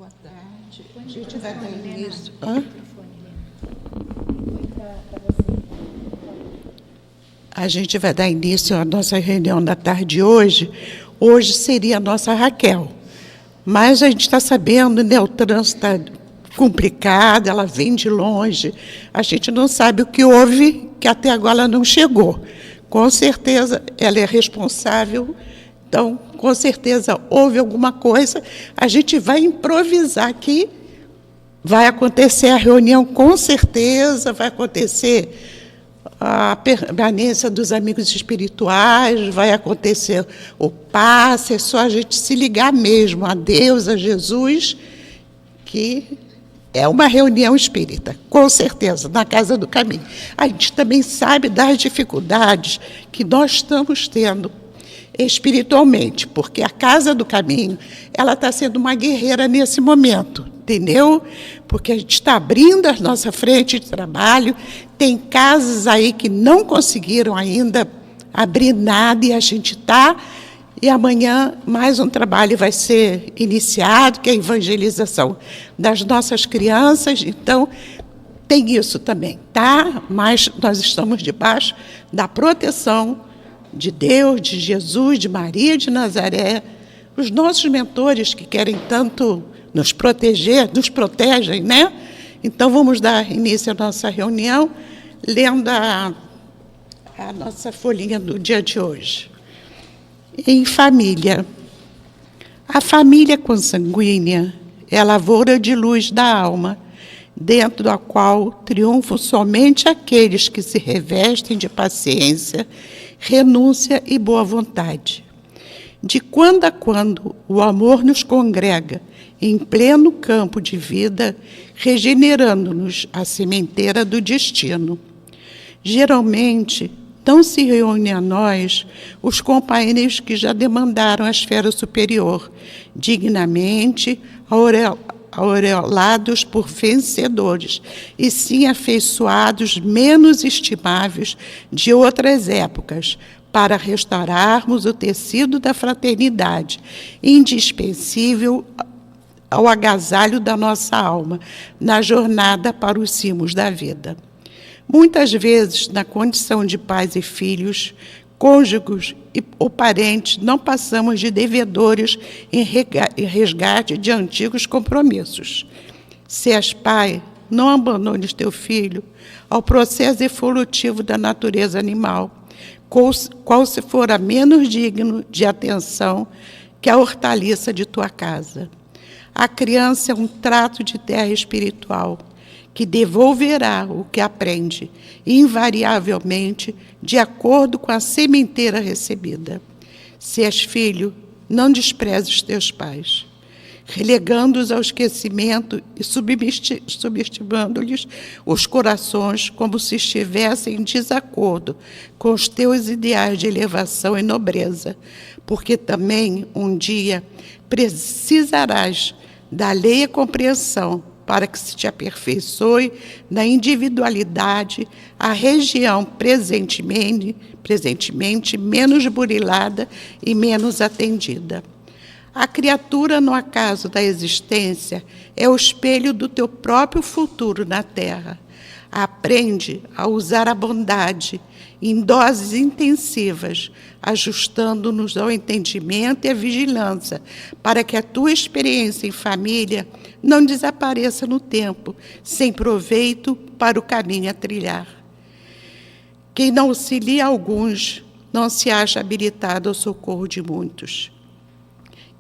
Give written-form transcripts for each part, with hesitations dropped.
Boa tarde. A gente vai dar início. A gente vai dar início à nossa reunião da tarde de hoje. Hoje seria a nossa Raquel. Mas a gente está sabendo, né, o trânsito está complicado, ela vem de longe. A gente não sabe o que houve, que até agora ela não chegou. Com certeza ela é responsável. Então, com certeza, houve alguma coisa. A gente vai improvisar aqui. Vai acontecer a reunião, com certeza. Vai acontecer a permanência dos amigos espirituais. Vai acontecer o passe. É só a gente se ligar mesmo a Deus, a Jesus, que é uma reunião espírita, com certeza, na Casa do Caminho. A gente também sabe das dificuldades que nós estamos tendo espiritualmente, porque a Casa do Caminho, ela está sendo uma guerreira nesse momento, entendeu? Porque a gente está abrindo a nossa frente de trabalho, tem casas aí que não conseguiram ainda abrir nada e a gente está, e amanhã mais um trabalho vai ser iniciado, que é a evangelização das nossas crianças, então tem isso também, tá? Mas nós estamos debaixo da proteção de Deus, de Jesus, de Maria de Nazaré, os nossos mentores que querem tanto nos proteger, nos protegem, né? Então, vamos dar início à nossa reunião, lendo a nossa folhinha do dia de hoje. Em família. A família consanguínea é a lavoura de luz da alma, dentro da qual triunfam somente aqueles que se revestem de paciência, renúncia e boa vontade. De quando a quando, o amor nos congrega em pleno campo de vida, regenerando-nos a sementeira do destino. Geralmente, não se reúne a nós os companheiros que já demandaram a esfera superior, dignamente aureolados por vencedores, e sim afeiçoados menos estimáveis de outras épocas, para restaurarmos o tecido da fraternidade, indispensável ao agasalho da nossa alma, na jornada para os cimos da vida. Muitas vezes, na condição de pais e filhos, cônjuges ou parentes, não passamos de devedores em resgate de antigos compromissos. Se és pai, não abandones teu filho ao processo evolutivo da natureza animal, qual se fora menos digno de atenção que a hortaliça de tua casa. A criança é um trato de terra espiritual, que devolverá o que aprende, invariavelmente, de acordo com a sementeira recebida. Se és filho, não desprezes teus pais, relegando-os ao esquecimento e subestimando-lhes os corações como se estivessem em desacordo com os teus ideais de elevação e nobreza, porque também, um dia, precisarás da alheia compreensão para que se te aperfeiçoe na individualidade a região presentemente menos burilada e menos atendida. A criatura, no acaso da existência, é o espelho do teu próprio futuro na Terra. Aprende a usar a bondade em doses intensivas, ajustando-nos ao entendimento e à vigilância, para que a tua experiência em família não desapareça no tempo, sem proveito para o caminho a trilhar. Quem não auxilia alguns, não se acha habilitado ao socorro de muitos.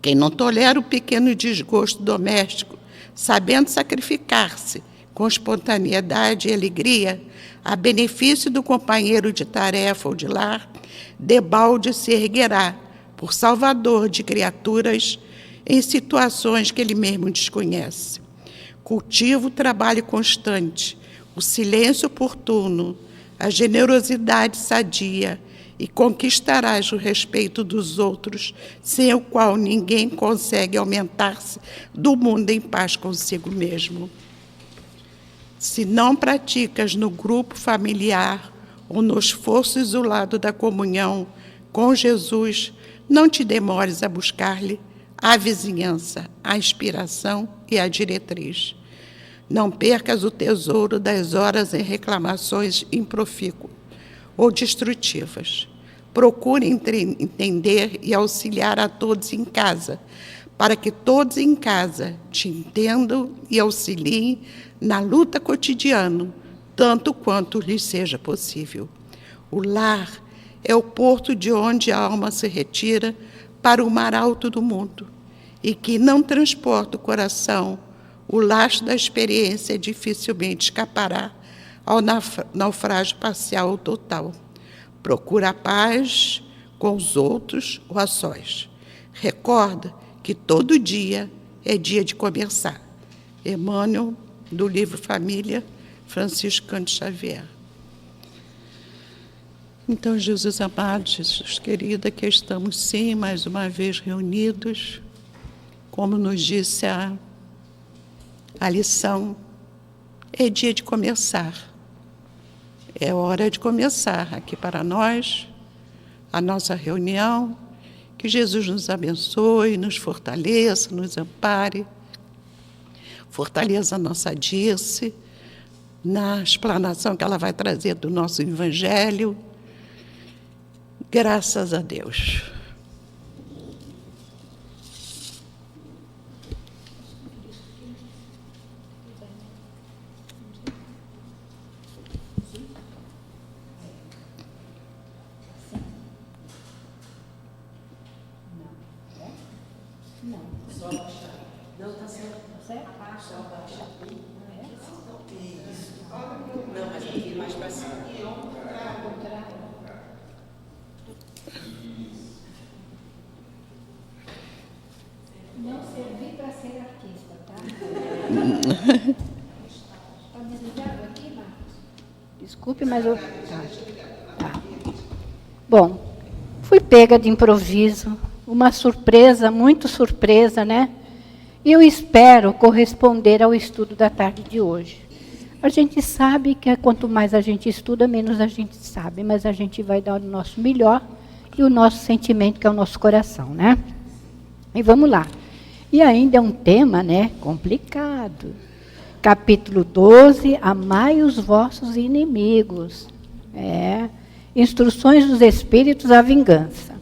Quem não tolera o pequeno desgosto doméstico, sabendo sacrificar-se com espontaneidade e alegria, a benefício do companheiro de tarefa ou de lar, debalde se erguerá por salvador de criaturas em situações que ele mesmo desconhece. Cultiva o trabalho constante, o silêncio oportuno, a generosidade sadia, e conquistarás o respeito dos outros, sem o qual ninguém consegue aumentar-se do mundo em paz consigo mesmo. Se não praticas no grupo familiar ou no esforço isolado da comunhão com Jesus, não te demores a buscar-lhe a vizinhança, a inspiração e a diretriz. Não percas o tesouro das horas em reclamações improfícuas ou destrutivas. Procure entender e auxiliar a todos em casa, para que todos em casa te entendam e auxiliem na luta cotidiana, tanto quanto lhes seja possível. O lar é o porto de onde a alma se retira para o mar alto do mundo, e que não transporta o coração, o laço da experiência dificilmente escapará ao naufrágio parcial ou total. Procura a paz com os outros ou a sós. Recorda que todo dia é dia de começar. Emmanuel, do livro Família, Francisco Cândido Xavier. Então, Jesus amado, Jesus querido, aqui estamos sim, mais uma vez reunidos, como nos disse a lição, é dia de começar. É hora de começar aqui para nós, a nossa reunião. Que Jesus nos abençoe, nos fortaleça, nos ampare, fortaleça a nossa Dirce, na explanação que ela vai trazer do nosso Evangelho. Graças a Deus. Não servi para ser artista, tá? Está desligado aqui, Marcos? Desculpe, mas eu... Tá. Bom, fui pega de improviso, uma surpresa, muito surpresa, né? E eu espero corresponder ao estudo da tarde de hoje. A gente sabe que quanto mais a gente estuda, menos a gente sabe, mas a gente vai dar o nosso melhor e o nosso sentimento, que é o nosso coração, né? E vamos lá. E ainda é um tema, né, complicado. Capítulo 12, amai os vossos inimigos. Instruções dos Espíritos à vingança.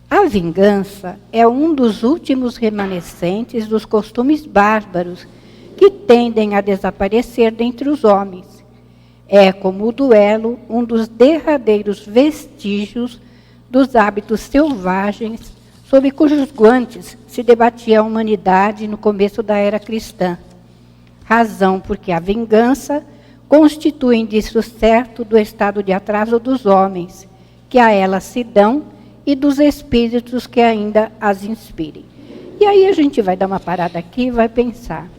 A vingança é um dos últimos remanescentes dos costumes bárbaros que tendem a desaparecer dentre os homens. É, como o duelo, um dos derradeiros vestígios dos hábitos selvagens sob cujos guantes se debatia a humanidade no começo da era cristã. Razão porque a vingança constitui indício certo do estado de atraso dos homens, que a ela se dão, e dos espíritos que ainda as inspirem. E aí a gente vai dar uma parada aqui e vai pensar,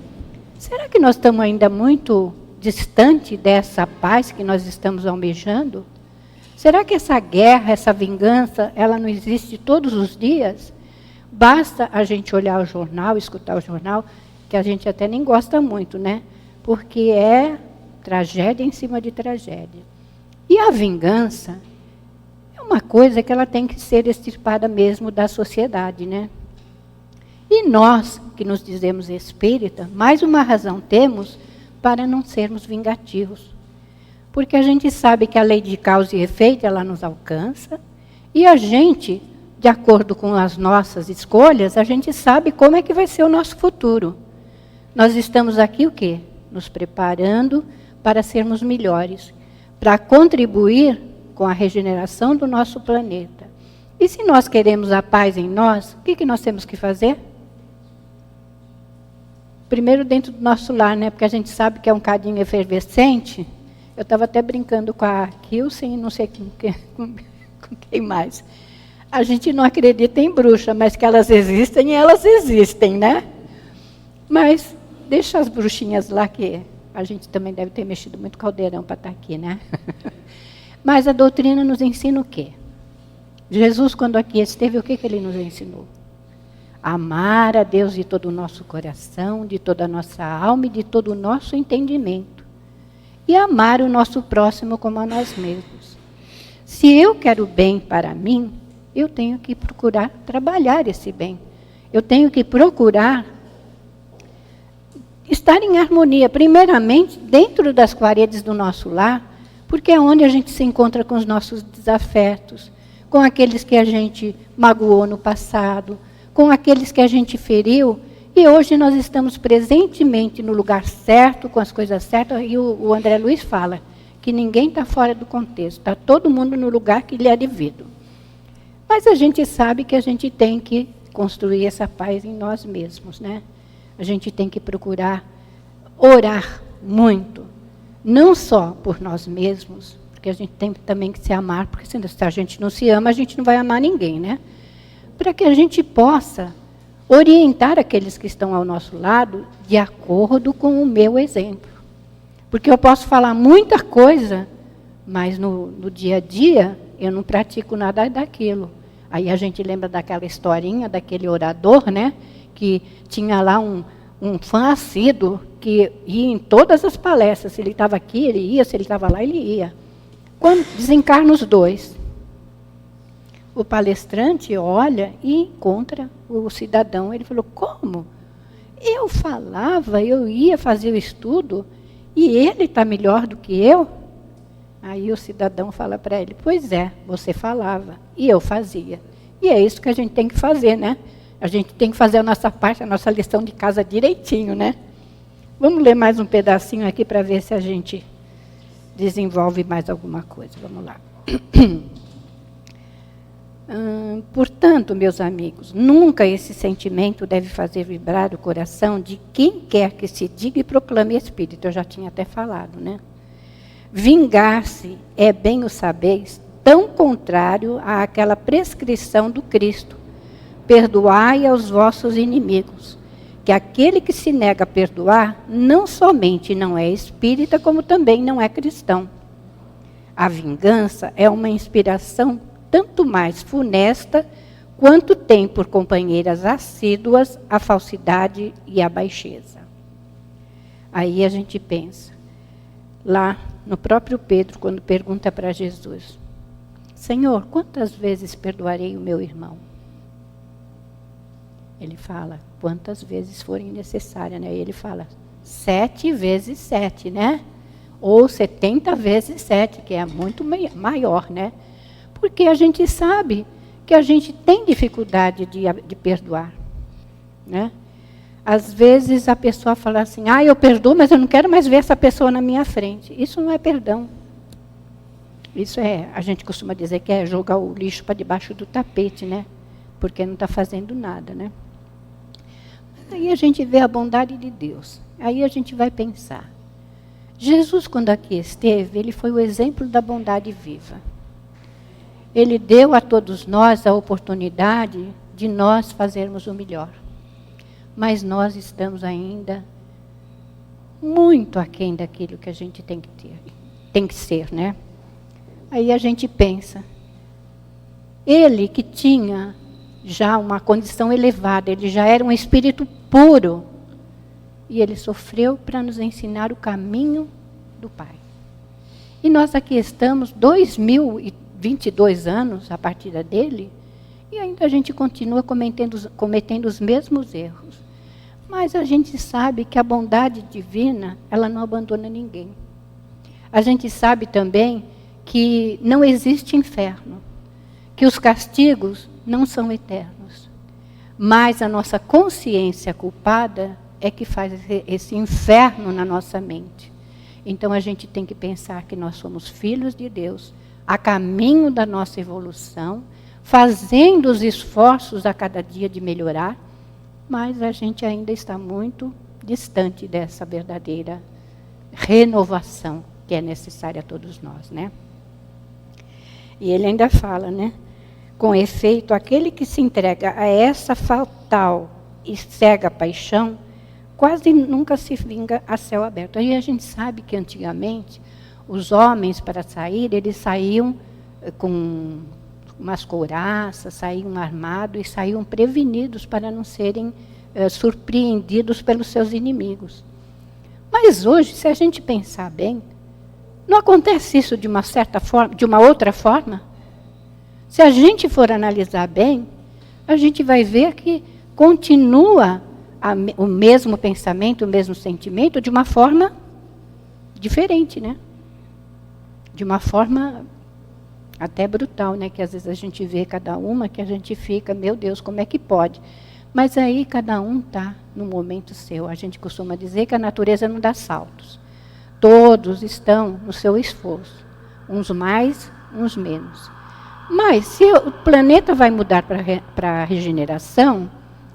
será que nós estamos ainda muito distante dessa paz que nós estamos almejando? Será que essa guerra, essa vingança, ela não existe todos os dias? Basta a gente olhar o jornal, escutar o jornal, que a gente até nem gosta muito, né? Porque é tragédia em cima de tragédia. E a vingança é uma coisa que ela tem que ser extirpada mesmo da sociedade, né? E nós, que nos dizemos espírita, mais uma razão temos para não sermos vingativos. Porque a gente sabe que a lei de causa e efeito, ela nos alcança, e a gente, de acordo com as nossas escolhas, a gente sabe como é que vai ser o nosso futuro. Nós estamos aqui o quê? Nos preparando para sermos melhores, para contribuir com a regeneração do nosso planeta. E se nós queremos a paz em nós, o que nós temos que fazer? Primeiro dentro do nosso lar, né? Porque a gente sabe que é um cadinho efervescente. Eu estava até brincando com a Kilsen, não sei com quem mais. A gente não acredita em bruxa, mas que elas existem, né? Mas deixa as bruxinhas lá, que a gente também deve ter mexido muito caldeirão para estar aqui, né? Mas a doutrina nos ensina o quê? Jesus, quando aqui esteve, o que ele nos ensinou? Amar a Deus de todo o nosso coração, de toda a nossa alma e de todo o nosso entendimento. E amar o nosso próximo como a nós mesmos. Se eu quero bem para mim, eu tenho que procurar trabalhar esse bem. Eu tenho que procurar estar em harmonia, primeiramente, dentro das paredes do nosso lar, porque é onde a gente se encontra com os nossos desafetos, com aqueles que a gente magoou no passado, com aqueles que a gente feriu, e hoje nós estamos presentemente no lugar certo, com as coisas certas, e o André Luiz fala que ninguém está fora do contexto, está todo mundo no lugar que lhe é devido. Mas a gente sabe que a gente tem que construir essa paz em nós mesmos, né? A gente tem que procurar orar muito, não só por nós mesmos, porque a gente tem também que se amar, porque se a gente não se ama, a gente não vai amar ninguém, né? Para que a gente possa orientar aqueles que estão ao nosso lado de acordo com o meu exemplo. Porque eu posso falar muita coisa, mas no dia a dia eu não pratico nada daquilo. Aí a gente lembra daquela historinha daquele orador, né? Que tinha lá um fã assíduo que ia em todas as palestras. Se ele estava aqui, ele ia. Se ele estava lá, ele ia. Quando desencarna os dois, o palestrante olha e encontra o cidadão. Ele falou, como? Eu falava, eu ia fazer o estudo e ele está melhor do que eu? Aí o cidadão fala para ele, pois é, você falava e eu fazia. E é isso que a gente tem que fazer, né? A gente tem que fazer a nossa parte, a nossa lição de casa direitinho, né? Vamos ler mais um pedacinho aqui para ver se a gente desenvolve mais alguma coisa. Vamos lá. Portanto, meus amigos, nunca esse sentimento deve fazer vibrar o coração de quem quer que se diga e proclame espírito. Eu já tinha até falado, né? Vingar-se é, bem o sabeis, tão contrário àquela prescrição do Cristo. Perdoai aos vossos inimigos, que aquele que se nega a perdoar, não somente não é espírita, como também não é cristão. A vingança é uma inspiração tanto mais funesta, quanto tem por companheiras assíduas a falsidade e a baixeza. Aí a gente pensa, lá no próprio Pedro, quando pergunta para Jesus, Senhor, quantas vezes perdoarei o meu irmão? Ele fala, quantas vezes forem necessárias, né? Ele fala, 7 vezes 7, né? Ou 70 vezes 7, que é muito maior, né? Porque a gente sabe que a gente tem dificuldade de perdoar, né? Às vezes a pessoa fala assim, eu perdoo, mas eu não quero mais ver essa pessoa na minha frente. Isso não é perdão. Isso a gente costuma dizer que é jogar o lixo para debaixo do tapete, né? Porque não está fazendo nada, né? Aí a gente vê a bondade de Deus. Aí a gente vai pensar. Jesus, quando aqui esteve, ele foi o exemplo da bondade viva. Ele deu a todos nós a oportunidade de nós fazermos o melhor. Mas nós estamos ainda muito aquém daquilo que a gente tem que ter, tem que ser, né? Aí a gente pensa, ele que tinha já uma condição elevada, ele já era um espírito puro, e ele sofreu para nos ensinar o caminho do Pai. E nós aqui estamos 2022 anos a partir dele, e ainda a gente continua cometendo os mesmos erros. Mas a gente sabe que a bondade divina, ela não abandona ninguém. A gente sabe também que não existe inferno, que os castigos não são eternos. Mas a nossa consciência culpada é que faz esse inferno na nossa mente. Então a gente tem que pensar que nós somos filhos de Deus, a caminho da nossa evolução, fazendo os esforços a cada dia de melhorar, mas a gente ainda está muito distante dessa verdadeira renovação que é necessária a todos nós, né? E ele ainda fala, né? Com efeito, aquele que se entrega a essa fatal e cega paixão, quase nunca se vinga a céu aberto. Aí a gente sabe que antigamente, os homens para sair, eles saíam com umas couraças, saíam armados e saíam prevenidos para não serem surpreendidos pelos seus inimigos. Mas hoje, se a gente pensar bem, não acontece isso de uma certa forma, de uma outra forma? Se a gente for analisar bem, a gente vai ver que continua o mesmo pensamento, o mesmo sentimento, de uma forma diferente, né? De uma forma até brutal, né? Que às vezes a gente vê cada uma, que a gente fica, meu Deus, como é que pode? Mas aí cada um está no momento seu. A gente costuma dizer que a natureza não dá saltos. Todos estão no seu esforço. Uns mais, uns menos. Mas se o planeta vai mudar para a regeneração,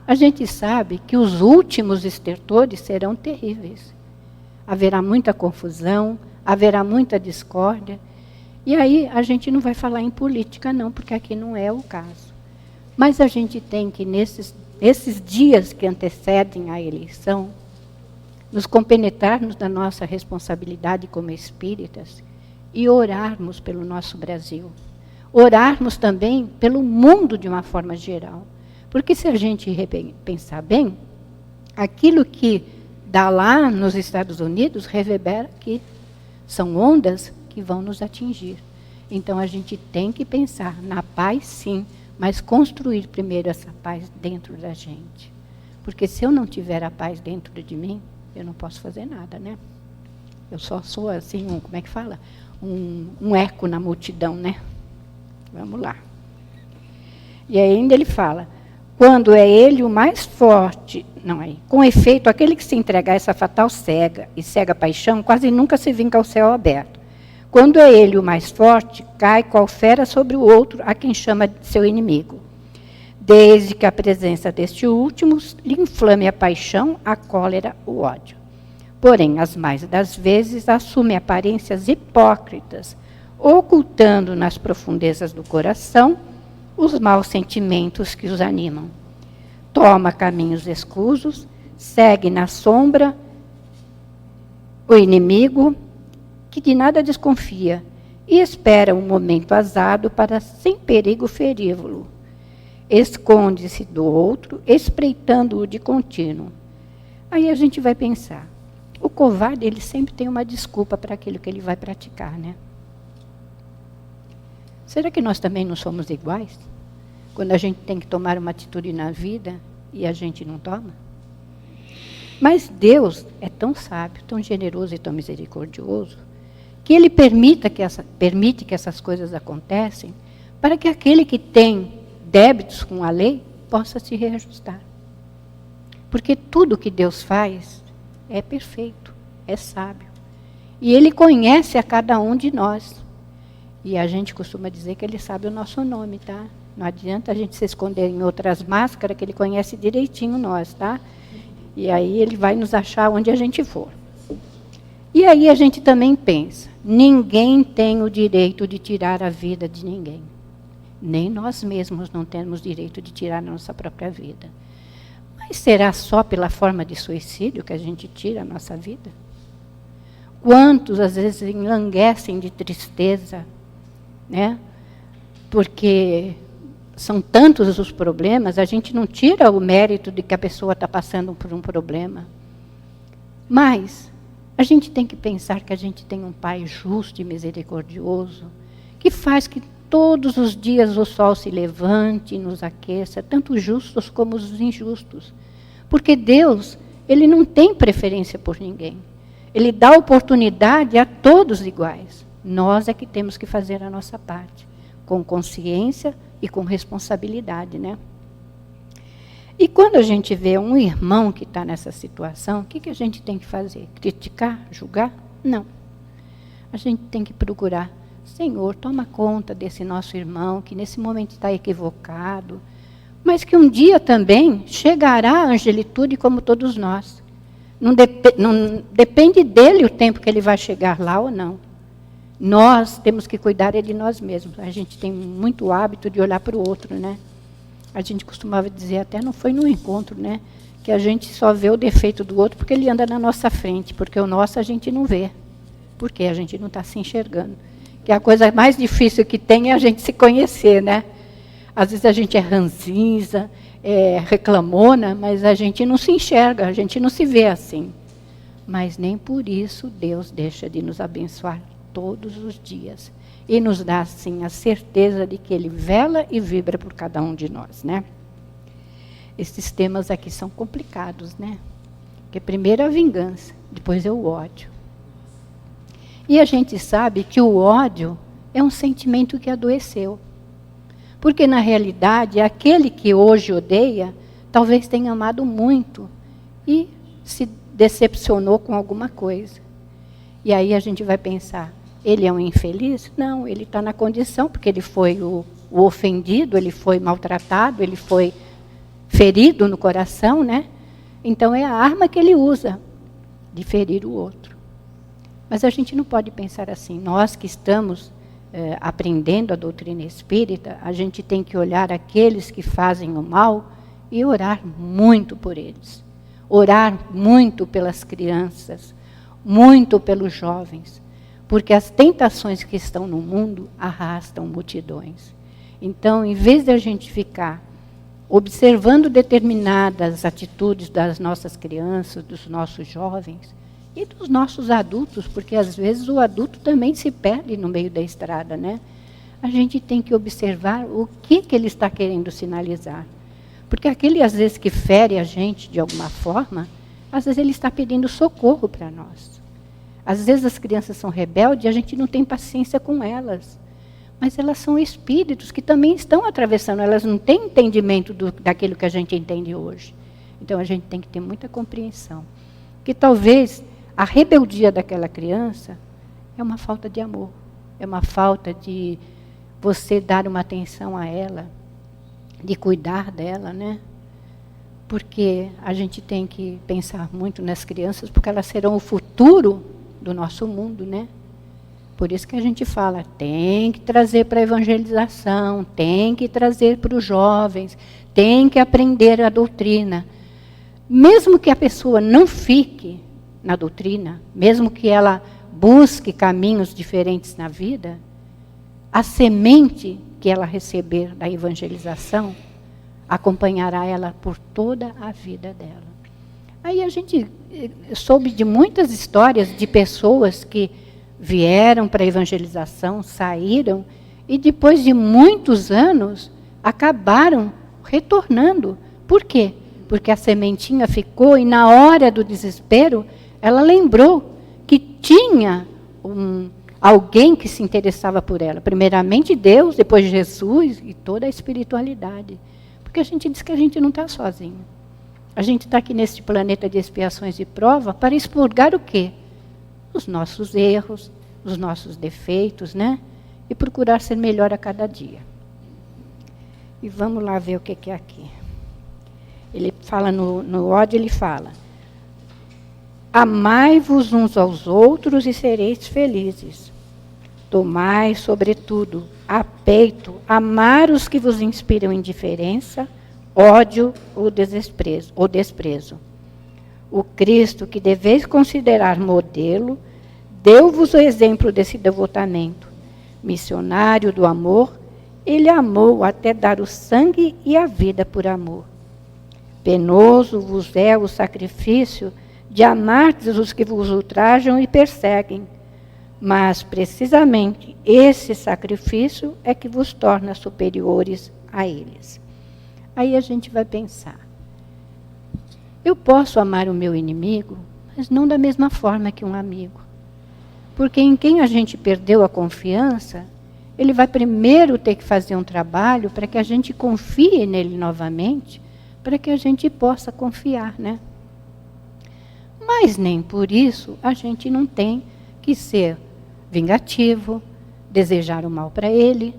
a gente sabe que os últimos estertores serão terríveis. Haverá muita confusão, haverá muita discórdia. E aí a gente não vai falar em política não, porque aqui não é o caso. Mas a gente tem que, nesses dias que antecedem a eleição, nos compenetrarmos da nossa responsabilidade como espíritas e orarmos pelo nosso Brasil. Orarmos também pelo mundo de uma forma geral. Porque se a gente pensar bem, aquilo que dá lá nos Estados Unidos reverbera aqui. São ondas que vão nos atingir. Então a gente tem que pensar na paz, sim, mas construir primeiro essa paz dentro da gente. Porque se eu não tiver a paz dentro de mim, eu não posso fazer nada, né? Eu só sou assim, como é que fala? Um eco na multidão, né? Vamos lá. E ainda ele fala, quando é ele o mais forte, não é? Com efeito, aquele que se entrega a essa fatal cega e cega paixão, quase nunca se vinca ao céu aberto. Quando é ele o mais forte, cai qual fera sobre o outro, a quem chama de seu inimigo. Desde que a presença deste último lhe inflame a paixão, a cólera, o ódio. Porém, as mais das vezes, assume aparências hipócritas, ocultando nas profundezas do coração os maus sentimentos que os animam. Toma caminhos escusos, segue na sombra o inimigo, que de nada desconfia, e espera um momento azado para, sem perigo, feri-lo. Esconde-se do outro, espreitando-o de contínuo. Aí a gente vai pensar, o covarde, ele sempre tem uma desculpa para aquilo que ele vai praticar, né? Será que nós também não somos iguais? Quando a gente tem que tomar uma atitude na vida e a gente não toma? Mas Deus é tão sábio, tão generoso e tão misericordioso, que Ele permite que essas coisas acontecem para que aquele que tem débitos com a lei possa se reajustar. Porque tudo que Deus faz é perfeito, é sábio. E Ele conhece a cada um de nós. E a gente costuma dizer que Ele sabe o nosso nome, tá? Não adianta a gente se esconder em outras máscaras, que Ele conhece direitinho nós, tá? E aí Ele vai nos achar onde a gente for. E aí a gente também pensa, ninguém tem o direito de tirar a vida de ninguém. Nem nós mesmos não temos direito de tirar a nossa própria vida. Mas será só pela forma de suicídio que a gente tira a nossa vida? Quantos, às vezes, enlanguecem de tristeza, né? Porque são tantos os problemas, a gente não tira o mérito de que a pessoa está passando por um problema. Mas a gente tem que pensar que a gente tem um Pai justo e misericordioso, que faz que todos os dias o sol se levante e nos aqueça, tanto os justos como os injustos. Porque Deus, Ele não tem preferência por ninguém. Ele dá oportunidade a todos iguais. Nós é que temos que fazer a nossa parte, com consciência e com responsabilidade, né? E quando a gente vê um irmão que está nessa situação, o que a gente tem que fazer? Criticar? Julgar? Não. A gente tem que procurar, Senhor, toma conta desse nosso irmão, que nesse momento está equivocado, mas que um dia também chegará a angelitude como todos nós. Não depende dele o tempo que ele vai chegar lá ou não. Nós temos que cuidar de nós mesmos. A gente tem muito hábito de olhar para o outro, né? A gente costumava dizer, até não foi no encontro, né? Que a gente só vê o defeito do outro porque ele anda na nossa frente, porque o nosso a gente não vê. Porque a gente não está se enxergando. Que a coisa mais difícil que tem é a gente se conhecer, né? Às vezes a gente é ranzinza, é reclamona, mas a gente não se enxerga, a gente não se vê assim. Mas nem por isso Deus deixa de nos abençoar todos os dias. E nos dá, assim, a certeza de que Ele vela e vibra por cada um de nós, né? Esses temas aqui são complicados, né? Porque primeiro a vingança, depois é o ódio. E a gente sabe que o ódio é um sentimento que adoeceu. Porque, na realidade, aquele que hoje odeia, talvez tenha amado muito e se decepcionou com alguma coisa. E aí a gente vai pensar, ele é um infeliz? Não, ele está na condição, porque ele foi o ofendido, ele foi maltratado, ele foi ferido no coração, né? Então é a arma que ele usa de ferir o outro. Mas a gente não pode pensar assim. Nós que estamos aprendendo a doutrina espírita, a gente tem que olhar aqueles que fazem o mal e orar muito por eles. Orar muito pelas crianças, muito pelos jovens. Porque as tentações que estão no mundo arrastam multidões. Então, em vez de a gente ficar observando determinadas atitudes das nossas crianças, dos nossos jovens e dos nossos adultos, porque às vezes o adulto também se perde no meio da estrada, né? A gente tem que observar o que ele está querendo sinalizar. Porque aquele, às vezes, que fere a gente de alguma forma, às vezes ele está pedindo socorro para nós. Às vezes as crianças são rebeldes e a gente não tem paciência com elas. Mas elas são espíritos que também estão atravessando, elas não têm entendimento daquilo que a gente entende hoje. Então a gente tem que ter muita compreensão. Que talvez a rebeldia daquela criança é uma falta de amor, é uma falta de você dar uma atenção a ela, de cuidar dela, né? Porque a gente tem que pensar muito nas crianças, porque elas serão o futuro do nosso mundo, né? Por isso que a gente fala, tem que trazer para a evangelização, tem que trazer para os jovens, tem que aprender a doutrina. Mesmo que a pessoa não fique na doutrina, mesmo que ela busque caminhos diferentes na vida, a semente que ela receber da evangelização acompanhará ela por toda a vida dela. Aí a gente soube de muitas histórias de pessoas que vieram para a evangelização, saíram, e depois de muitos anos, acabaram retornando. Por quê? Porque a sementinha ficou e na hora do desespero, ela lembrou que tinha alguém que se interessava por ela. Primeiramente Deus, depois Jesus e toda a espiritualidade. Porque a gente diz que a gente não está sozinho. A gente está aqui neste planeta de expiações e prova para expurgar o quê? Os nossos erros, os nossos defeitos, né? E procurar ser melhor a cada dia. E vamos lá ver o que é aqui. Ele fala no ódio, ele fala: amai-vos uns aos outros e sereis felizes. Tomai, sobretudo, a peito, amar os que vos inspiram indiferença, ódio ou desprezo. O Cristo, que deveis considerar modelo, deu-vos o exemplo desse devotamento. Missionário do amor, ele amou até dar o sangue e a vida por amor. Penoso vos é o sacrifício de amardes os que vos ultrajam e perseguem. Mas, precisamente, esse sacrifício é que vos torna superiores a eles. Aí a gente vai pensar, eu posso amar o meu inimigo, mas não da mesma forma que um amigo. Porque em quem a gente perdeu a confiança, ele vai primeiro ter que fazer um trabalho para que a gente confie nele novamente, para que a gente possa confiar, né? Mas nem por isso a gente não tem que ser vingativo, desejar o mal para ele,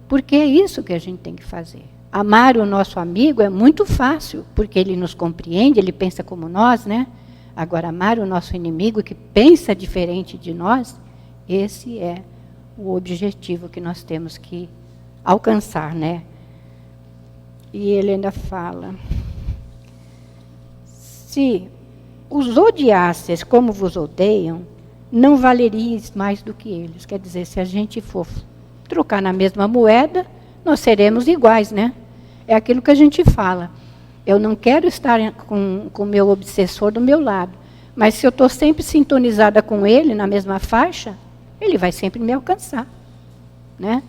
porque é isso que a gente tem que fazer. Amar o nosso amigo é muito fácil, porque ele nos compreende, ele pensa como nós, né? Agora, amar o nosso inimigo que pensa diferente de nós, esse é o objetivo que nós temos que alcançar, né? E ele ainda fala: se os odiasseis como vos odeiam, não valeríeis mais do que eles. Quer dizer, se a gente for trocar na mesma moeda, nós seremos iguais, né? É aquilo que a gente fala. Eu não quero estar com o meu obsessor do meu lado, mas se eu estou sempre sintonizada com ele, na mesma faixa, ele vai sempre me alcançar, né?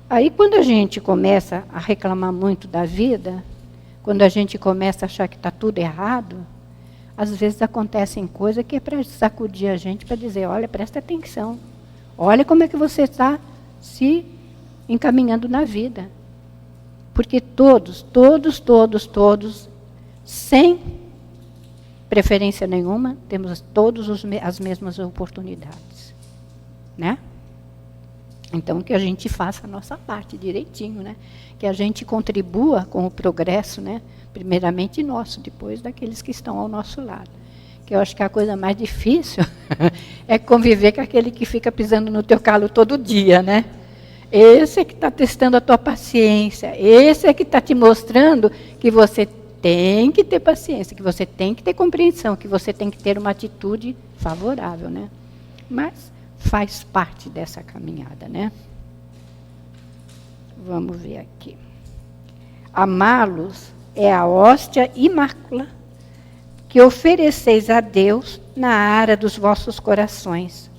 Aí, quando a gente começa a reclamar muito da vida, quando a gente começa a achar que está tudo errado, às vezes acontecem coisas que é para sacudir a gente, para dizer, olha, presta atenção. Olha como é que você está se encaminhando na vida. Porque todos, sem preferência nenhuma, temos todos as mesmas oportunidades. Né? Então, que a gente faça a nossa parte direitinho, né? Que a gente contribua com o progresso, né? Primeiramente nosso, depois daqueles que estão ao nosso lado. Que eu acho que a coisa mais difícil é conviver com aquele que fica pisando no teu calo todo dia, né? Esse é que está testando a tua paciência, esse é que está te mostrando que você tem que ter paciência, que você tem que ter compreensão, que você tem que ter uma atitude favorável, né? Mas faz parte dessa caminhada, né? Vamos ver aqui. Amá-los é a hóstia imácula que ofereceis a Deus na ara dos vossos corações,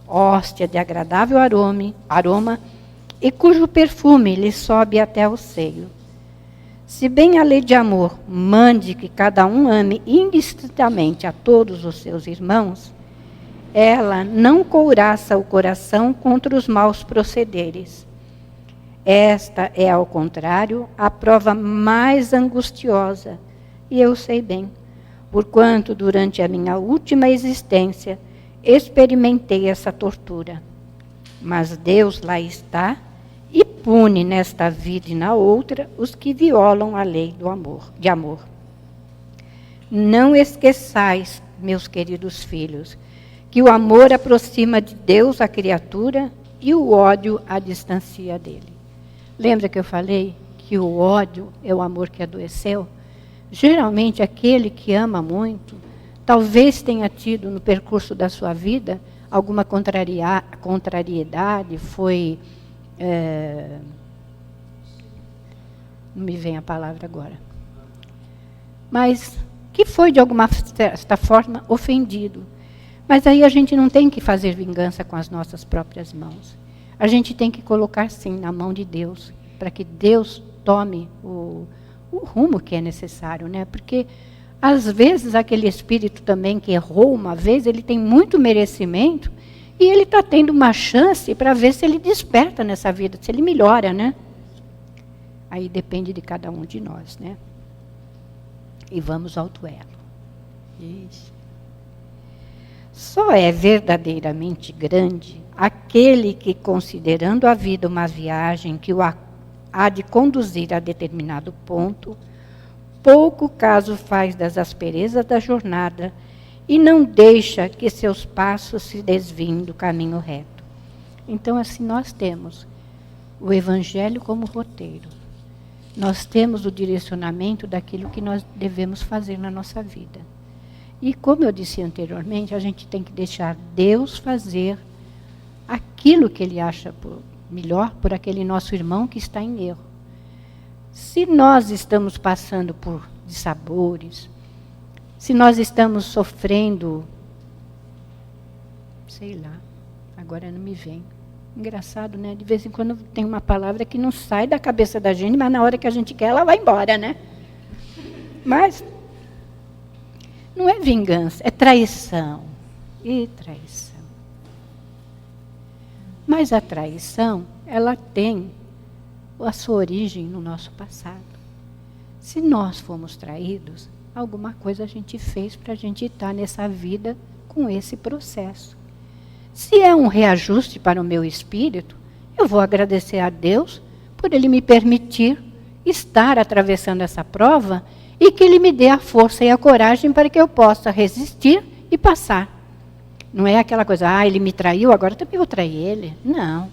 hóstia de agradável aroma e cujo perfume lhe sobe até o seio. Se bem a lei de amor mande que cada um ame indistintamente a todos os seus irmãos, ela não couraça o coração contra os maus procederes. Esta é, ao contrário, a prova mais angustiosa, e eu sei bem, porquanto durante a minha última existência experimentei essa tortura. Mas Deus lá está e pune nesta vida e na outra os que violam a lei de amor. Não esqueçais, meus queridos filhos, que o amor aproxima de Deus a criatura e o ódio a distancia dele. Lembra que eu falei que o ódio é o amor que adoeceu? Geralmente, aquele que ama muito, talvez tenha tido no percurso da sua vida alguma contrariedade, foi... não me vem a palavra agora. Mas que foi, de alguma certa forma, ofendido. Mas aí a gente não tem que fazer vingança com as nossas próprias mãos. A gente tem que colocar, sim, na mão de Deus, para que Deus tome o rumo que é necessário, né? Porque, às vezes, aquele espírito também que errou uma vez, ele tem muito merecimento e ele está tendo uma chance para ver se ele desperta nessa vida, se ele melhora, né? Aí depende de cada um de nós, né? E vamos ao duelo. Isso. Só é verdadeiramente grande aquele que, considerando a vida uma viagem que o há de conduzir a determinado ponto, pouco caso faz das asperezas da jornada e não deixa que seus passos se desviem do caminho reto. Então, assim, nós temos o Evangelho como roteiro. Nós temos o direcionamento daquilo que nós devemos fazer na nossa vida. E, como eu disse anteriormente, a gente tem que deixar Deus fazer aquilo que Ele acha melhor por aquele nosso irmão que está em erro. Se nós estamos passando por dissabores, se nós estamos sofrendo, sei lá, agora não me vem. Engraçado, né? De vez em quando tem uma palavra que não sai da cabeça da gente, mas na hora que a gente quer, ela vai embora, né? Mas não é vingança, é traição. E traição. Mas a traição, ela tem a sua origem no nosso passado. Se nós fomos traídos, alguma coisa a gente fez para a gente estar nessa vida com esse processo. Se é um reajuste para o meu espírito, eu vou agradecer a Deus por Ele me permitir estar atravessando essa prova e que Ele me dê a força e a coragem para que eu possa resistir e passar. Não é aquela coisa, ele me traiu, agora também vou trair ele. Não,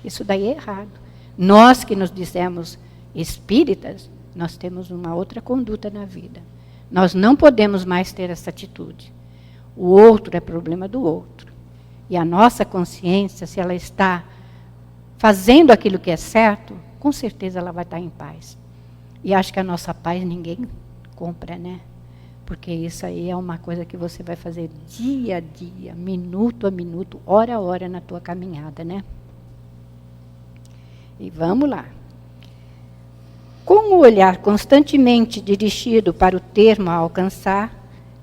isso daí é errado. Nós que nos dizemos espíritas, nós temos uma outra conduta na vida. Nós não podemos mais ter essa atitude. O outro é problema do outro. E a nossa consciência, se ela está fazendo aquilo que é certo, com certeza ela vai estar em paz. E acho que a nossa paz ninguém compra, né? Porque isso aí é uma coisa que você vai fazer dia a dia, minuto a minuto, hora a hora na tua caminhada, né? E vamos lá. Com o olhar constantemente dirigido para o termo a alcançar,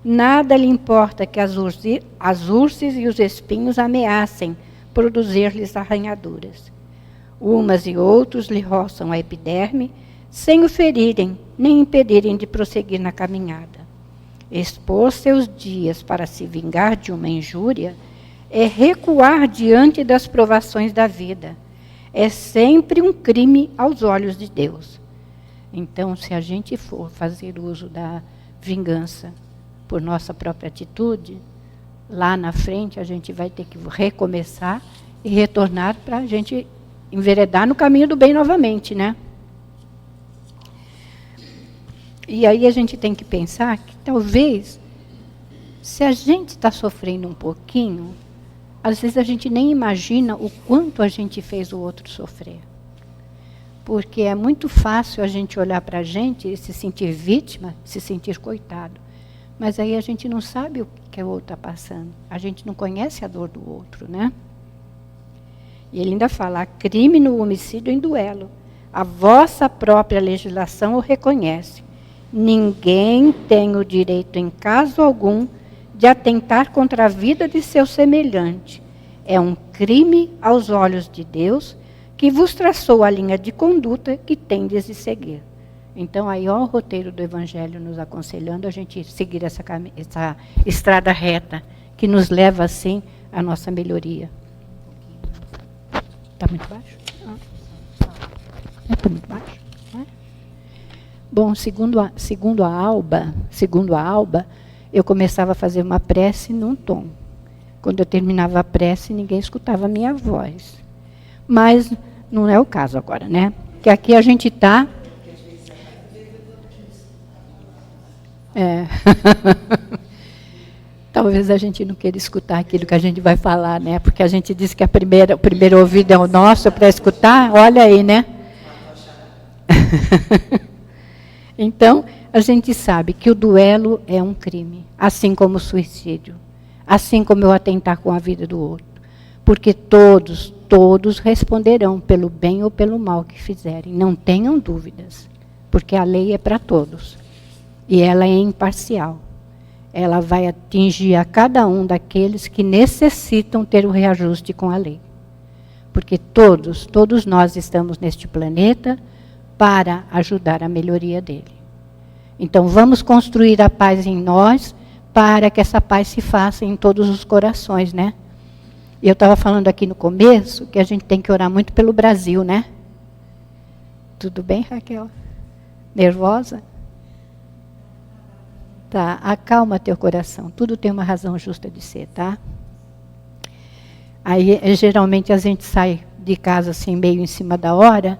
nada lhe importa que as urzes e os espinhos ameacem produzir-lhes arranhaduras. Umas e outros lhe roçam a epiderme, sem o ferirem, nem impedirem de prosseguir na caminhada. Expor seus dias para se vingar de uma injúria é recuar diante das provações da vida. É sempre um crime aos olhos de Deus. Então, se a gente for fazer uso da vingança por nossa própria atitude, lá na frente a gente vai ter que recomeçar e retornar para a gente enveredar no caminho do bem novamente, né? E aí a gente tem que pensar que talvez, se a gente está sofrendo um pouquinho, às vezes a gente nem imagina o quanto a gente fez o outro sofrer. Porque é muito fácil a gente olhar para a gente e se sentir vítima, se sentir coitado. Mas aí a gente não sabe o que o outro está passando. A gente não conhece a dor do outro, né? E ele ainda fala, há crime no homicídio em duelo. A vossa própria legislação o reconhece. Ninguém tem o direito, em caso algum, de atentar contra a vida de seu semelhante. É um crime aos olhos de Deus, que vos traçou a linha de conduta que tendes de seguir. Então, aí, ó, o roteiro do Evangelho nos aconselhando a gente seguir essa estrada reta, que nos leva, assim, à nossa melhoria. Está muito baixo? Está muito baixo? Bom, segundo a Alba, eu começava a fazer uma prece num tom. Quando eu terminava a prece, ninguém escutava a minha voz. Mas não é o caso agora, né? Que aqui a gente está... Talvez a gente não queira escutar aquilo que a gente vai falar, né? Porque a gente diz que o primeiro ouvido é o nosso para escutar. Olha aí, né? Então, a gente sabe que o duelo é um crime, assim como o suicídio, assim como o atentar com a vida do outro. Porque todos responderão pelo bem ou pelo mal que fizerem, não tenham dúvidas, porque a lei é para todos, e ela é imparcial. Ela vai atingir a cada um daqueles que necessitam ter o reajuste com a lei. Porque todos nós estamos neste planeta para ajudar a melhoria dele. Então, vamos construir a paz em nós, para que essa paz se faça em todos os corações, né? E eu estava falando aqui no começo, que a gente tem que orar muito pelo Brasil, né? Tudo bem, Raquel? Nervosa? Tá, acalma teu coração, tudo tem uma razão justa de ser, tá? Aí, geralmente, a gente sai de casa assim, meio em cima da hora,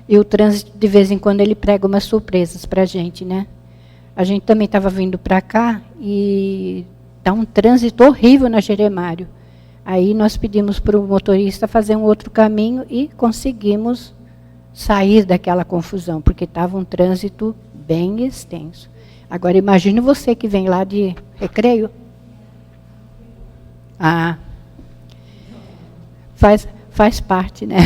e o trânsito, de vez em quando, ele prega umas surpresas para a gente, né? A gente também estava vindo para cá e está um trânsito horrível na Jeremário. Aí nós pedimos para o motorista fazer um outro caminho e conseguimos sair daquela confusão, porque estava um trânsito bem extenso. Agora, imagine você que vem lá de Recreio. Faz parte, né?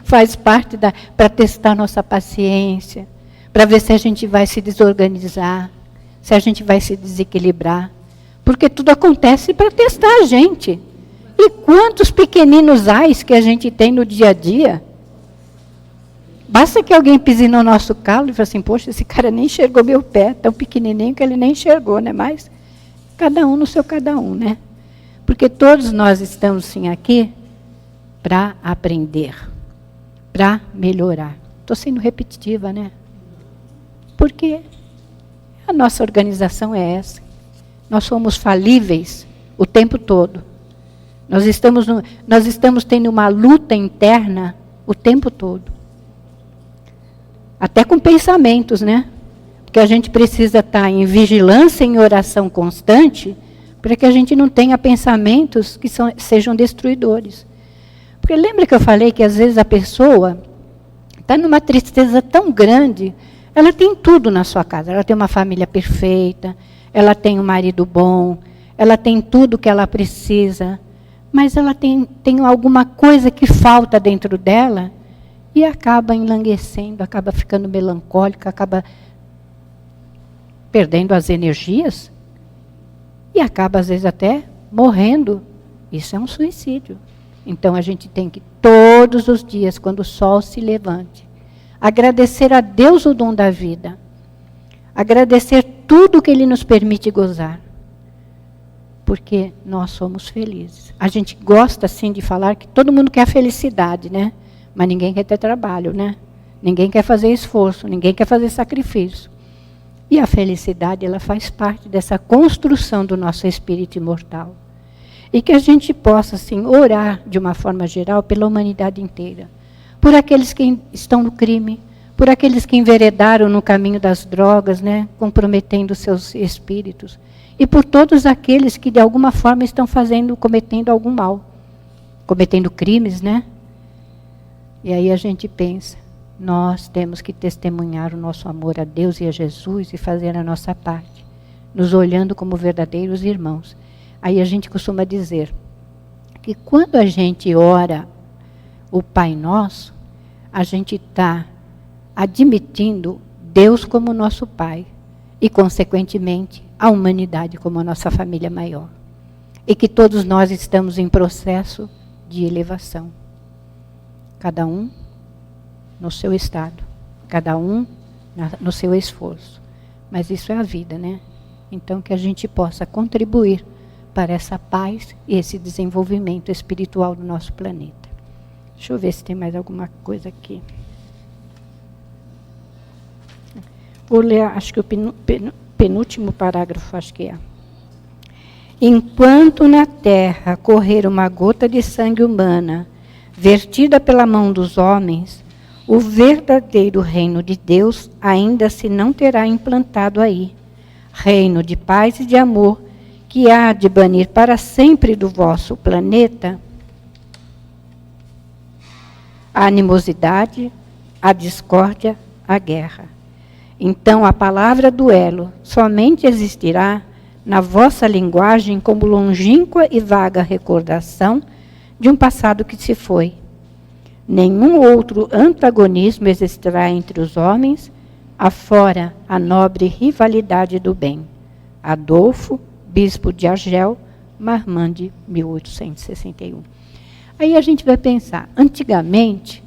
Faz parte para testar nossa paciência, para ver se a gente vai se desorganizar, se a gente vai se desequilibrar. Porque tudo acontece para testar a gente. E quantos pequeninos ais que a gente tem no dia a dia? Basta que alguém pise no nosso calo e fale assim, poxa, esse cara nem enxergou meu pé, tão pequenininho que ele nem enxergou, né? Mas cada um no seu cada um, né? Porque todos nós estamos, sim, aqui para aprender, para melhorar. Estou sendo repetitiva, né? Porque a nossa organização é essa. Nós somos falíveis o tempo todo. Nós estamos tendo uma luta interna o tempo todo. Até com pensamentos, né? Porque a gente precisa estar em vigilância, em oração constante, para que a gente não tenha pensamentos que sejam destruidores. Porque lembra que eu falei que às vezes a pessoa está numa tristeza tão grande, ela tem tudo na sua casa, ela tem uma família perfeita, ela tem um marido bom, ela tem tudo que ela precisa, mas ela tem alguma coisa que falta dentro dela, e acaba enlanguecendo, acaba ficando melancólica, acaba perdendo as energias e acaba, às vezes, até morrendo. Isso é um suicídio. Então, a gente tem que, todos os dias, quando o sol se levante, agradecer a Deus o dom da vida. Agradecer tudo que Ele nos permite gozar. Porque nós somos felizes. A gente gosta, assim, de falar que todo mundo quer a felicidade, né? Mas ninguém quer ter trabalho, né? Ninguém quer fazer esforço, ninguém quer fazer sacrifício. E a felicidade, ela faz parte dessa construção do nosso espírito imortal. E que a gente possa, assim, orar de uma forma geral pela humanidade inteira. Por aqueles que estão no crime, por aqueles que enveredaram no caminho das drogas, né? Comprometendo seus espíritos. E por todos aqueles que, de alguma forma, estão cometendo algum mal. Cometendo crimes, né? E aí a gente pensa, nós temos que testemunhar o nosso amor a Deus e a Jesus e fazer a nossa parte, nos olhando como verdadeiros irmãos. Aí a gente costuma dizer que quando a gente ora o Pai Nosso, a gente está admitindo Deus como nosso Pai e, consequentemente, a humanidade como a nossa família maior. E que todos nós estamos em processo de elevação. Cada um no seu estado, cada um no seu esforço. Mas isso é a vida, né? Então, que a gente possa contribuir para essa paz e esse desenvolvimento espiritual do nosso planeta. Deixa eu ver se tem mais alguma coisa aqui. Vou ler, acho que o penúltimo parágrafo, acho que é. Enquanto na terra correr uma gota de sangue humana, vertida pela mão dos homens, o verdadeiro reino de Deus ainda se não terá implantado aí. Reino de paz e de amor, que há de banir para sempre do vosso planeta a animosidade, a discórdia, a guerra. Então a palavra duelo somente existirá na vossa linguagem como longínqua e vaga recordação de um passado que se foi. Nenhum outro antagonismo existirá entre os homens, afora a nobre rivalidade do bem. Adolfo, bispo de Argel, Marmande, 1861. Aí a gente vai pensar, antigamente,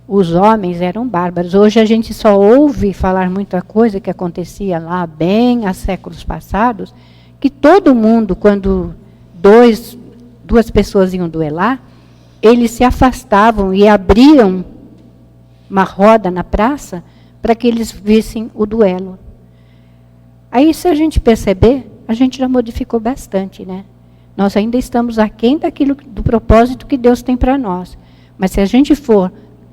os homens eram bárbaros. Hoje a gente só ouve falar muita coisa que acontecia lá bem há séculos passados, que todo mundo, quando duas pessoas iam duelar, eles se afastavam e abriam uma roda na praça para que eles vissem o duelo. Aí, se a gente perceber, a gente já modificou bastante, né? Nós ainda estamos aquém do propósito que Deus tem para nós. Mas se a gente for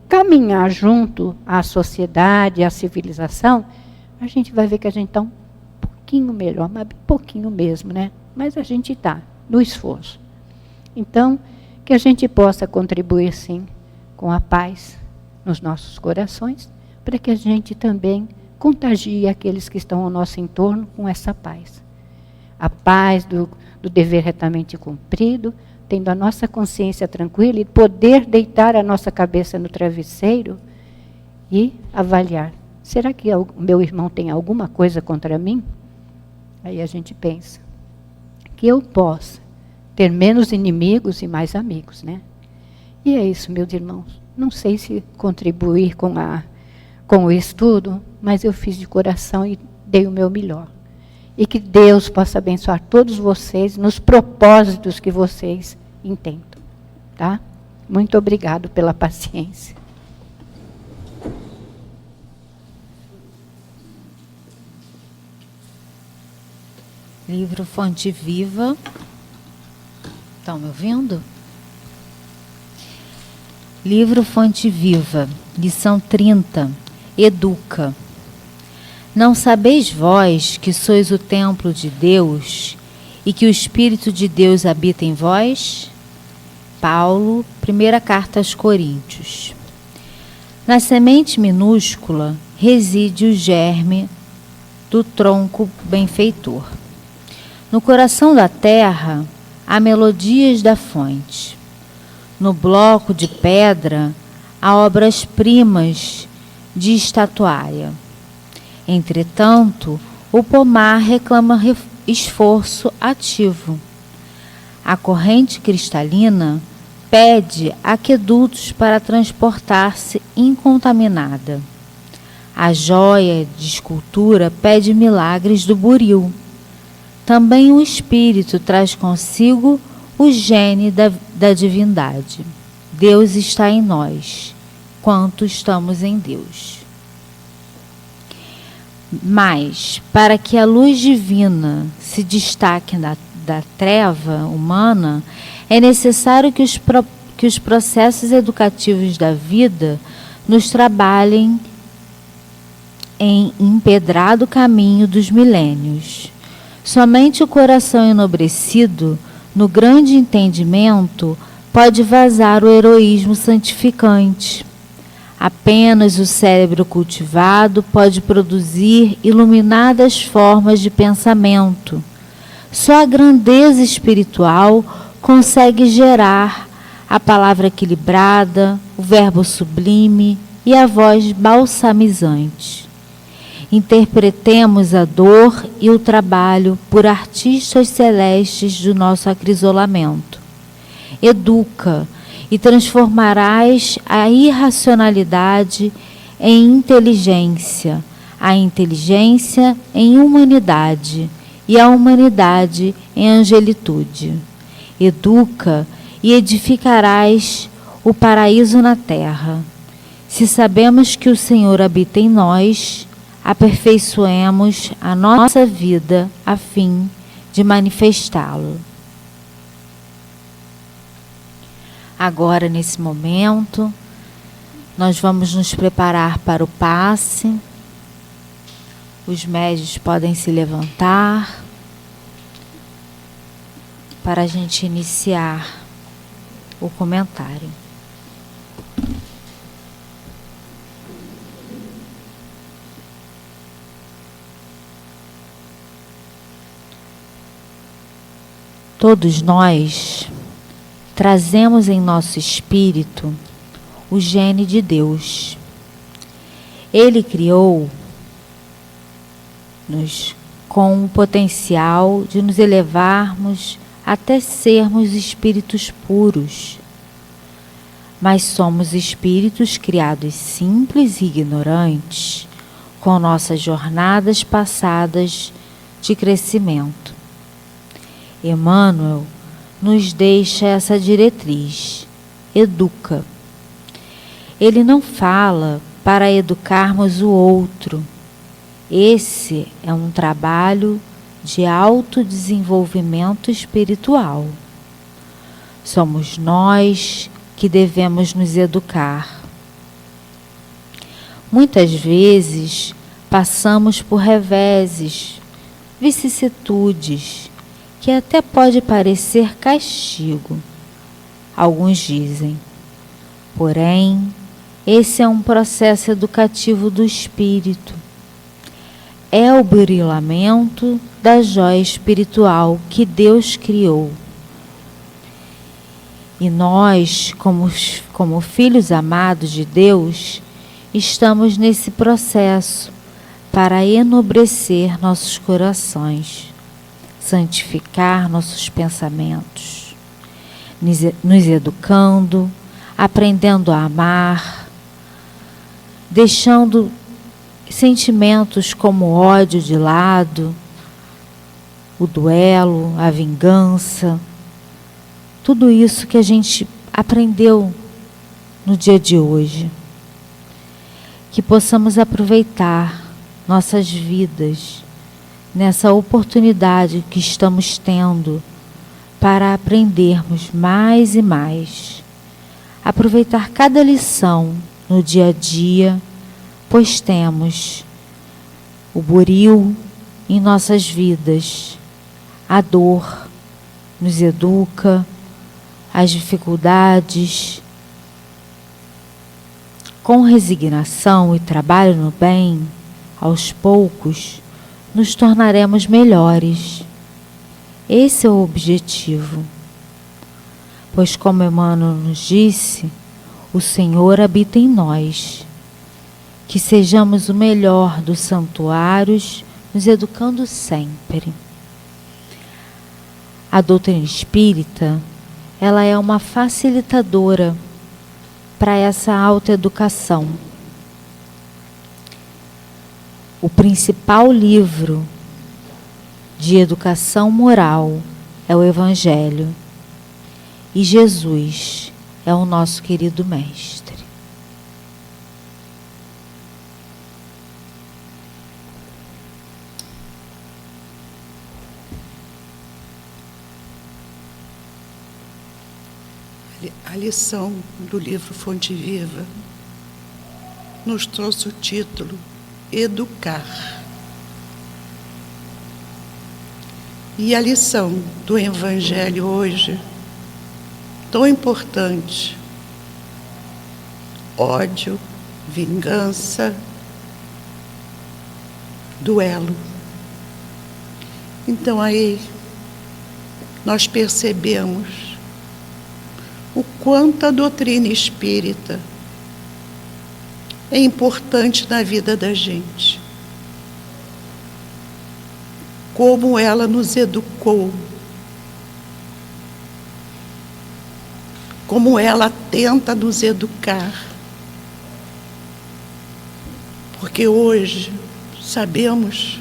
caminhar junto à sociedade, à civilização, a gente vai ver que a gente está um pouquinho melhor, mas bem pouquinho mesmo, né? Mas a gente está no esforço. Então, que a gente possa contribuir, sim, com a paz nos nossos corações, para que a gente também contagie aqueles que estão ao nosso entorno com essa paz. A paz do dever retamente cumprido, tendo a nossa consciência tranquila e poder deitar a nossa cabeça no travesseiro e avaliar. Será que o meu irmão tem alguma coisa contra mim? Aí a gente pensa que eu possa ter menos inimigos e mais amigos, né? E é isso, meus irmãos. Não sei se contribuir com o estudo, mas eu fiz de coração e dei o meu melhor. E que Deus possa abençoar todos vocês nos propósitos que vocês intentam, tá? Muito obrigado pela paciência. Livro Fonte Viva. Estão me ouvindo? Livro Fonte Viva, lição 30, Educa. Não sabeis vós que sois o templo de Deus e que o Espírito de Deus habita em vós? Paulo, primeira carta aos Coríntios. Na semente minúscula reside o germe do tronco benfeitor. No coração da terra há melodias da fonte. No bloco de pedra a obras-primas de estatuária. Entretanto, o pomar reclama esforço ativo. A corrente cristalina pede aquedutos para transportar-se incontaminada. A joia de escultura pede milagres do buril. Também o espírito traz consigo o gene da divindade. Deus está em nós, quanto estamos em Deus. Mas, para que a luz divina se destaque da treva humana, é necessário que os processos educativos da vida nos trabalhem em empedrado caminho dos milênios. Somente o coração enobrecido, no grande entendimento, pode vazar o heroísmo santificante. Apenas o cérebro cultivado pode produzir iluminadas formas de pensamento. Só a grandeza espiritual consegue gerar a palavra equilibrada, o verbo sublime e a voz balsamizante. Interpretemos a dor e o trabalho por artistas celestes do nosso acrisolamento. Educa e transformarás a irracionalidade em inteligência, a inteligência em humanidade e a humanidade em angelitude. Educa e edificarás o paraíso na terra. Se sabemos que o Senhor habita em nós, aperfeiçoemos a nossa vida a fim de manifestá-lo. Agora, nesse momento, nós vamos nos preparar para o passe. Os médios podem se levantar para a gente iniciar o comentário. Todos nós trazemos em nosso espírito o gene de Deus. Ele criou-nos com o potencial de nos elevarmos até sermos espíritos puros. Mas somos espíritos criados simples e ignorantes, com nossas jornadas passadas de crescimento. Emmanuel nos deixa essa diretriz: educa. Ele não fala para educarmos o outro. Esse é um trabalho de autodesenvolvimento espiritual. Somos nós que devemos nos educar. Muitas vezes passamos por reveses, vicissitudes, que até pode parecer castigo, alguns dizem. Porém, esse é um processo educativo do espírito. É o burilamento da joia espiritual que Deus criou. E nós, como filhos amados de Deus, estamos nesse processo para enobrecer nossos corações, santificar nossos pensamentos, nos educando, aprendendo a amar, deixando sentimentos como ódio de lado, o duelo, a vingança, tudo isso que a gente aprendeu no dia de hoje. Que possamos aproveitar nossas vidas nessa oportunidade que estamos tendo para aprendermos mais e mais. Aproveitar cada lição no dia a dia, pois temos o buril em nossas vidas. A dor nos educa, as dificuldades. Com resignação e trabalho no bem, aos poucos, nos tornaremos melhores. Esse é o objetivo. Pois, como Emmanuel nos disse, o Senhor habita em nós. Que sejamos o melhor dos santuários, nos educando sempre. A doutrina espírita, ela é uma facilitadora para essa autoeducação. O principal livro de educação moral é o Evangelho. E Jesus é o nosso querido Mestre. A lição do livro Fonte Viva nos trouxe o título Educar. E a lição do Evangelho hoje, tão importante: ódio, vingança, duelo. Então aí nós percebemos o quanto a doutrina espírita é importante na vida da gente. Como ela nos educou, como ela tenta nos educar. Porque hoje sabemos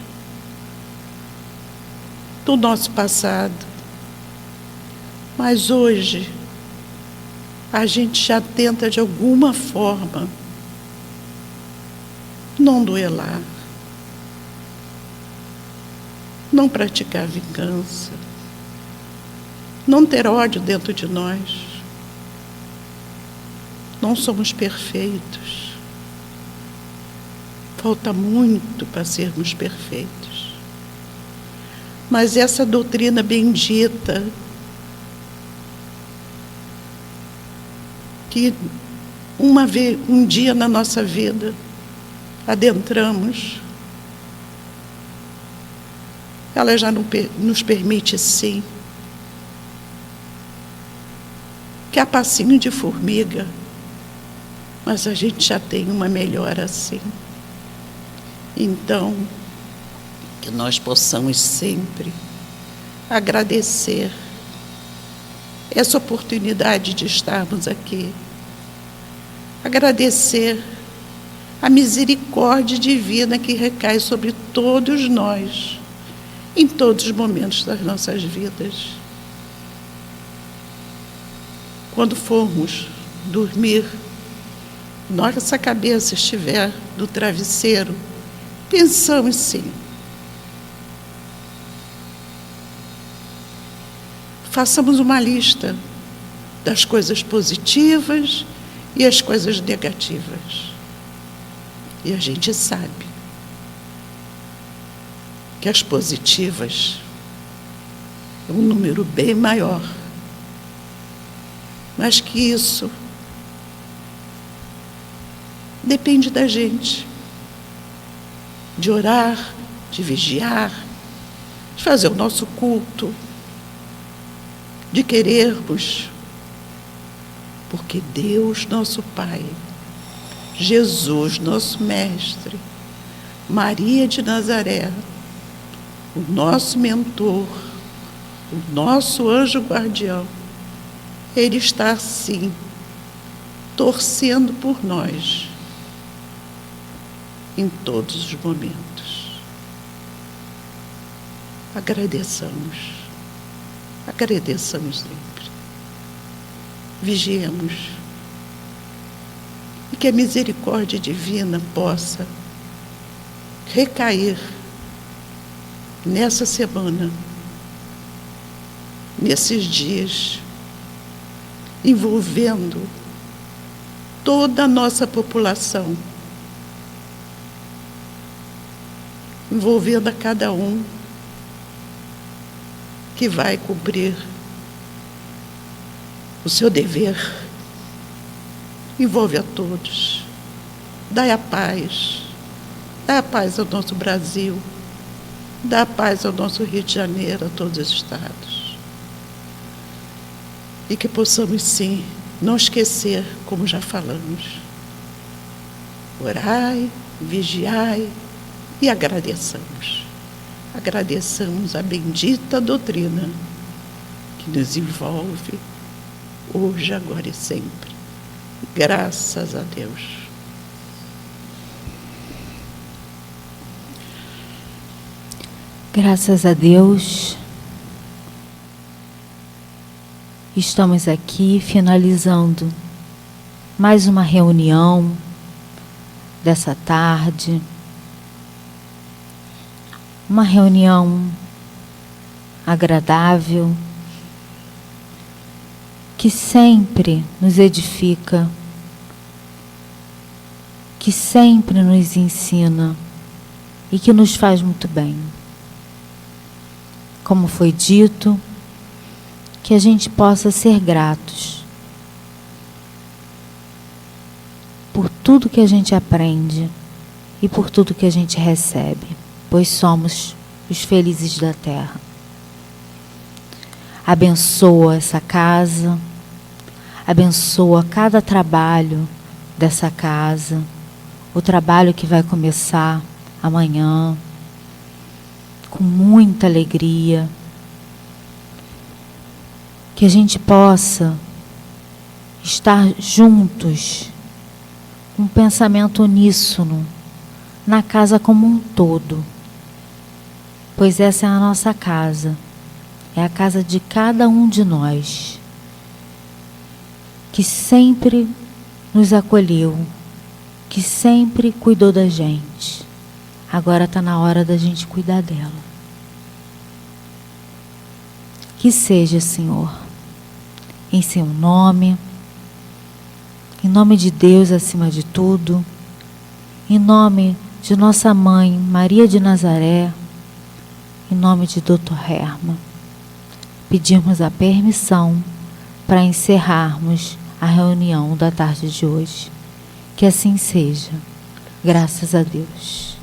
do nosso passado, mas hoje a gente já tenta de alguma forma não duelar, não praticar vingança, não ter ódio dentro de nós. Não somos perfeitos. Falta muito para sermos perfeitos. Mas essa doutrina bendita, que um dia na nossa vida adentramos, ela já nos permite, sim, que a passinho de formiga, mas a gente já tem uma melhora assim. Então, que nós possamos sempre agradecer essa oportunidade de estarmos aqui. Agradecer a misericórdia divina que recai sobre todos nós, em todos os momentos das nossas vidas. Quando formos dormir, nossa cabeça estiver no travesseiro, pensamos sim. Façamos uma lista das coisas positivas e as coisas negativas. E a gente sabe que as positivas é um número bem maior, mas que isso depende da gente, de orar, de vigiar, de fazer o nosso culto, de querermos, porque Deus, nosso Pai, Jesus, nosso Mestre, Maria de Nazaré, o nosso mentor, o nosso anjo guardião, Ele está, sim, torcendo por nós em todos os momentos. Agradeçamos sempre. Vigiemos. E que a misericórdia divina possa recair nessa semana, nesses dias, envolvendo toda a nossa população, envolvendo a cada um que vai cumprir o seu dever. Envolve a todos. Dai a paz ao nosso Brasil, dá a paz ao nosso Rio de Janeiro, a todos os estados. E que possamos, sim, Não esquecer, como já falamos. Orai, vigiai e agradeçamos. Agradeçamos a bendita doutrina que nos envolve hoje, agora e sempre. Graças a Deus. Graças a Deus, estamos aqui finalizando mais uma reunião dessa tarde, uma reunião agradável, que sempre nos edifica, que sempre nos ensina e que nos faz muito bem. Como foi dito, que a gente possa ser gratos por tudo que a gente aprende e por tudo que a gente recebe, pois somos os felizes da terra. Abençoa essa casa, abençoa cada trabalho dessa casa, o trabalho que vai começar amanhã, com muita alegria, que a gente possa estar juntos, com um pensamento uníssono, na casa como um todo, pois essa é a nossa casa, é a casa de cada um de nós, que sempre nos acolheu, que sempre cuidou da gente. Agora está na hora da gente cuidar dela. Que seja, Senhor, em seu nome, em nome de Deus acima de tudo, em nome de nossa mãe Maria de Nazaré, em nome de Dr. Herma, pedimos a permissão para encerrarmos a reunião da tarde de hoje. Que assim seja. Graças a Deus.